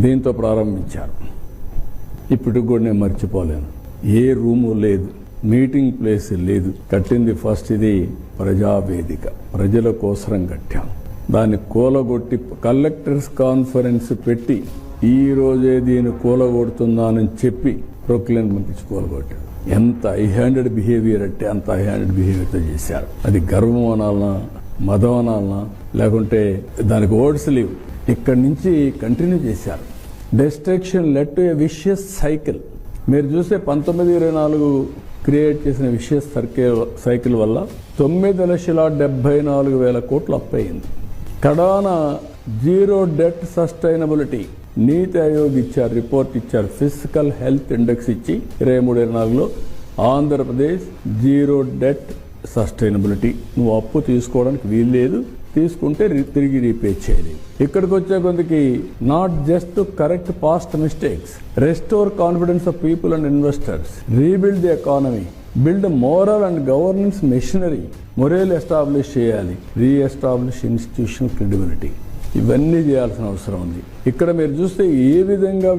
దీంతో ప్రారంభించారు. ఇప్పటికి కూడా నేను మర్చిపోలేను. ఏ రూము లేదు, మీటింగ్ ప్లేస్ లేదు. కట్టింది ఫస్ట్ ఇది ప్రజావేదిక, ప్రజల కోసరం కట్టాం. దాన్ని కూలగొట్టి కలెక్టర్స్ కాన్ఫరెన్స్ పెట్టి ఈ రోజే దీన్ని కూలగొడుతున్నానని చెప్పి ప్రొక్లైన్ పంపించి కూలగొట్టాడు. ఎంత హై హ్యాండెడ్ బిహేవియర్ అంటే అంత హై హ్యాండెడ్ బిహేవియర్తో చేశారు. అది గర్వం అనాలనా, మదం అనాలనా, లేకుంటే దానికి వర్డ్స్ లేవు. ఇక్కడి నుంచి కంటిన్యూ చేశారు. Destruction led to A vicious cycle. మీరు చూస్తే 1924 క్రియేట్ చేసిన విషియస్ సైకిల్ వల్ల 9,74,000 కోట్లు అప్పయింది. కడాన జీరో డెట్ సస్టైనబిలిటీ నీతి ఆయోగ్ ఇచ్చారు, రిపోర్ట్ ఇచ్చారు. ఫిజికల్ హెల్త్ ఇండెక్స్ ఇచ్చి 23-24లో ఆంధ్రప్రదేశ్ జీరో డెట్ సస్టైనబిలిటీ. నువ్వు అప్పు తీసుకోవడానికి వీల్లేదు, తీసుకుంటే తిరిగి రీపే చేయలేదు. ఇక్కడికి వచ్చే కొంతకి not just to correct past mistakes, restore confidence of people and investors, rebuild the economy, build morale and governance machinery. Morale establish చేయాలి, రీఎస్టాబ్లిష్ ఇన్స్టిట్యూషనల్ క్రెడిబిలిటీ. ఇవన్నీ చేయాల్సిన అవసరం ఉంది. ఇక్కడ మీరు చూస్తే ఏ విధంగా